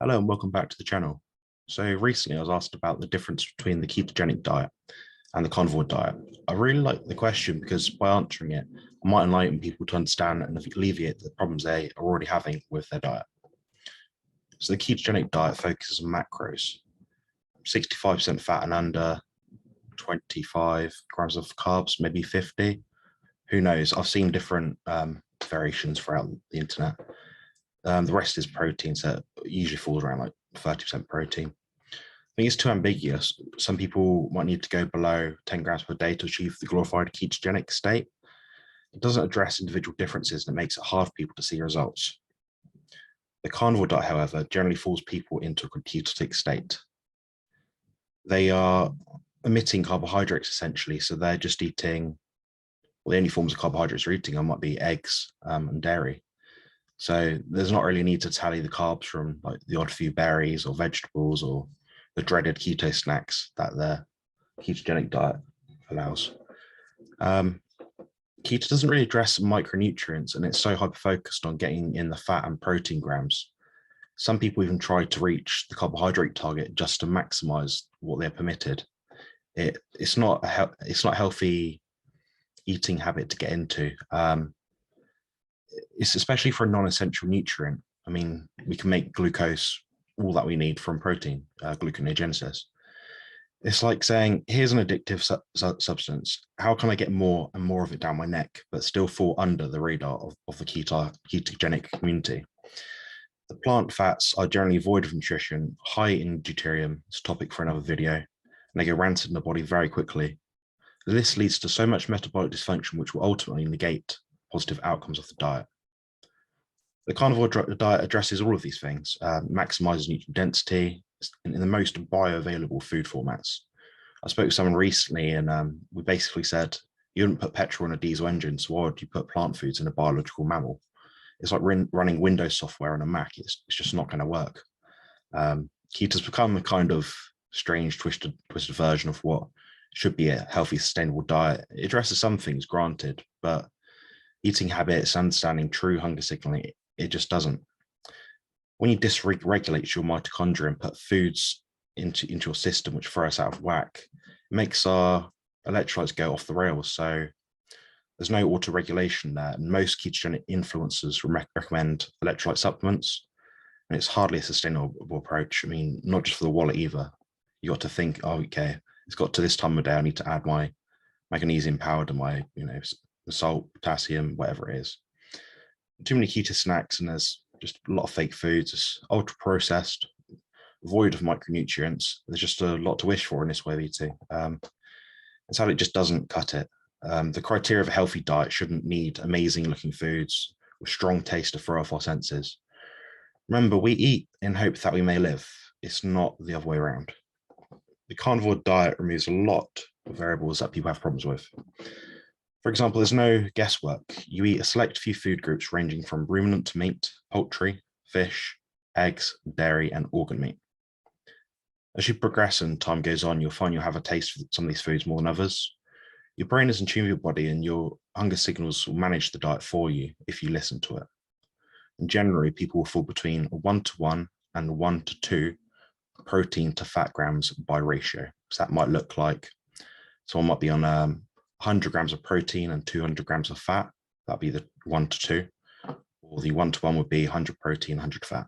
Hello and welcome back to the channel. So recently I was asked about the difference between the ketogenic diet and the carnivore diet. I really like the question because by answering it, I might enlighten people to understand and alleviate the problems they are already having with their diet. So the ketogenic diet focuses on macros, 65% fat and under, 25 grams of carbs, maybe 50. Who knows? I've seen different variations throughout the internet. The rest is protein, so it usually falls around like 30% protein. I think it's too ambiguous. Some people might need to go below 10 grams per day to achieve the glorified ketogenic state. It doesn't address individual differences and it makes it hard for people to see results. The carnivore diet, however, generally falls people into a ketotic state. They are omitting carbohydrates essentially, so they're just eating, well, the only forms of carbohydrates they're eating might be eggs and dairy. So there's not really a need to tally the carbs from like the odd few berries or vegetables or the dreaded keto snacks that the ketogenic diet allows. Keto doesn't really address micronutrients and it's so hyper-focused on getting in the fat and protein grams. Some people even try to reach the carbohydrate target just to maximize what they're permitted. It's not a healthy eating habit to get into. It's especially for a non-essential nutrient. I mean, we can make glucose all that we need from protein, gluconeogenesis. It's like saying, here's an addictive substance. How can I get more and more of it down my neck, but still fall under the radar of the ketogenic community? The plant fats are generally void of nutrition, high in deuterium. It's a topic for another video, and they go rancid in the body very quickly. This leads to so much metabolic dysfunction, which will ultimately negate positive outcomes of the diet. The carnivore diet addresses all of these things, maximizes nutrient density in the most bioavailable food formats. I spoke to someone recently and we basically said, you wouldn't put petrol in a diesel engine, so why would you put plant foods in a biological mammal? It's like running Windows software on a Mac. It's just not going to work. Keto's become a kind of strange, twisted version of what should be a healthy, sustainable diet. It addresses some things, granted, but eating habits, understanding true hunger signaling, it just doesn't. When you dysregulate your mitochondria and put foods into your system, which throw us out of whack, it makes our electrolytes go off the rails. So there's no auto-regulation there. And most ketogenic influencers recommend electrolyte supplements, and it's hardly a sustainable approach. I mean, not just for the wallet either. You got to think, oh, okay, it's got to this time of day, I need to add my magnesium powder, my, salt, potassium, whatever it is. Too many keto snacks, and there's just a lot of fake foods. It's ultra processed, void of micronutrients. There's just a lot to wish for in this way of eating. And sadly, it just doesn't cut it. The criteria of a healthy diet shouldn't need amazing looking foods with strong taste to throw off our senses. Remember, we eat in hope that we may live. It's not the other way around. The carnivore diet removes a lot of variables that people have problems with. For example, there's no guesswork. You eat a select few food groups ranging from ruminant meat, poultry, fish, eggs, dairy, and organ meat. As you progress and time goes on, you'll find you'll have a taste for some of these foods more than others. Your brain is in tune with your body and your hunger signals will manage the diet for you if you listen to it. And generally, people will fall between a 1-to-1 and 1-to-2 protein to fat grams by ratio. So that might look like someone might be on 100 grams of protein and 200 grams of fat. That'd be the 1-to-2. Or the 1-to-1 would be 100 protein, 100 fat.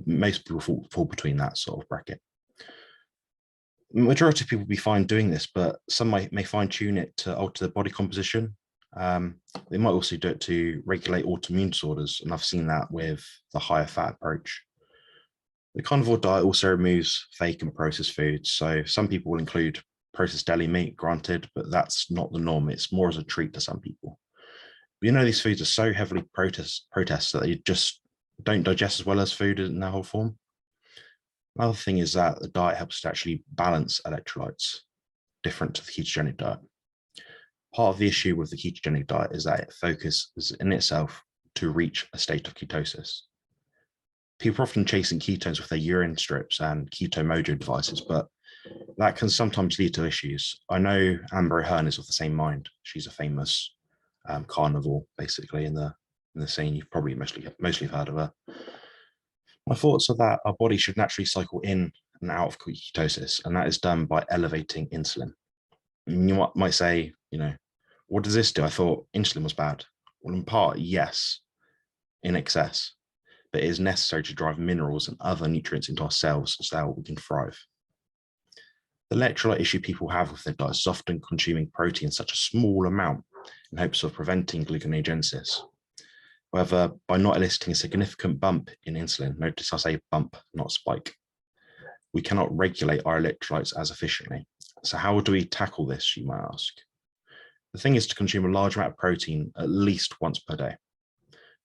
Most people fall between that sort of bracket. The majority of people will be fine doing this, but some may fine tune it to alter their body composition. They might also do it to regulate autoimmune disorders, and I've seen that with the higher fat approach. The carnivore diet also removes fake and processed foods. So some people will include processed deli meat, granted, but that's not the norm. It's more as a treat to some people. But these foods are so heavily processed that they just don't digest as well as food in their whole form. Another thing is that the diet helps to actually balance electrolytes, different to the ketogenic diet. Part of the issue with the ketogenic diet is that it focuses in itself to reach a state of ketosis. People are often chasing ketones with their urine strips and keto mojo devices, but that can sometimes lead to issues. I know Amber O'Hearn is of the same mind. She's a famous carnivore, basically, in the scene. You've probably mostly heard of her. My thoughts are that our body should naturally cycle in and out of ketosis, and that is done by elevating insulin. And you might say, what does this do? I thought insulin was bad. Well, in part, yes, in excess, but it is necessary to drive minerals and other nutrients into our cells so that we can thrive. The electrolyte issue people have with their diet is often consuming protein in such a small amount in hopes of preventing gluconeogenesis. However, by not eliciting a significant bump in insulin, notice I say bump, not spike, we cannot regulate our electrolytes as efficiently. So how do we tackle this, you might ask? The thing is to consume a large amount of protein at least once per day.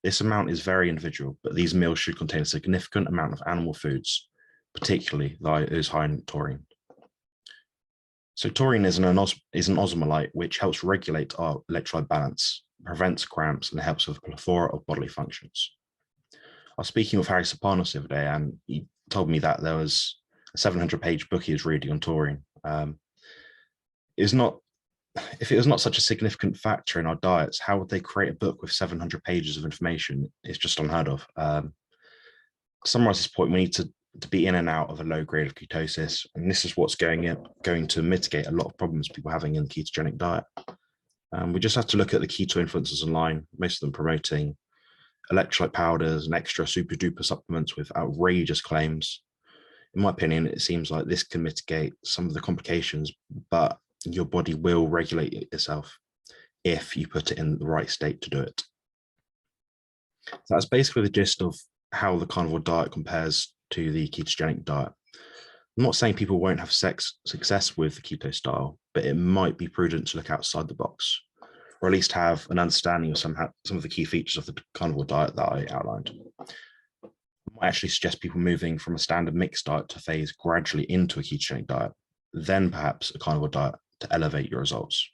This amount is very individual, but these meals should contain a significant amount of animal foods, particularly those high in taurine. So taurine is an osmolalite which helps regulate our electrolyte balance, prevents cramps, and helps with a plethora of bodily functions. I was speaking with Harry Sopanos the other day, and he told me that there was a 700-page book he was reading on taurine. If it was not such a significant factor in our diets, how would they create a book with 700 pages of information? It's just unheard of. To summarize this point, we need to be in and out of a low grade of ketosis, and this is what's going to mitigate a lot of problems people are having in the ketogenic diet. We just have to look at the keto influencers online, most of them promoting electrolyte powders and extra super duper supplements with outrageous claims. In my opinion, it seems like this can mitigate some of the complications, but your body will regulate itself if you put it in the right state to do it. So that's basically the gist of how the carnivore diet compares to the ketogenic diet. I'm not saying people won't have success with the keto style, but it might be prudent to look outside the box, or at least have an understanding of some of the key features of the carnivore diet that I outlined. I might actually suggest people moving from a standard mixed diet to phase gradually into a ketogenic diet, then perhaps a carnivore diet to elevate your results.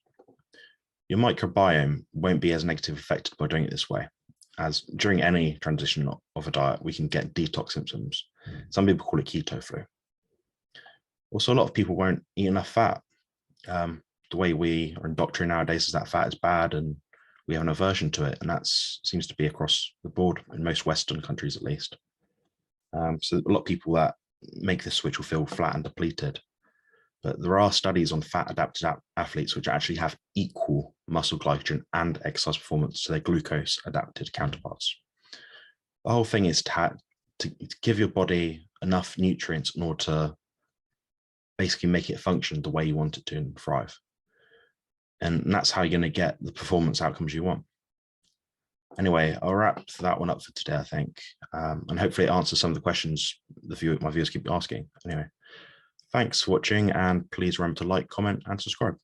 Your microbiome won't be as negatively affected by doing it this way, as during any transition of a diet, we can get detox symptoms. Some people call it keto flu. Also, a lot of people won't eat enough fat. The way we are indoctrinated nowadays is that fat is bad and we have an aversion to it. And that seems to be across the board in most Western countries, at least. So a lot of people that make this switch will feel flat and depleted. But there are studies on fat adapted athletes which actually have equal muscle glycogen and exercise performance to their glucose adapted counterparts. The whole thing is to give your body enough nutrients in order to basically make it function the way you want it to and thrive. And that's how you're going to get the performance outcomes you want. Anyway, I'll wrap that one up for today, I think. And hopefully it answers some of the questions my viewers keep asking. Anyway, thanks for watching, and please remember to like, comment, and subscribe.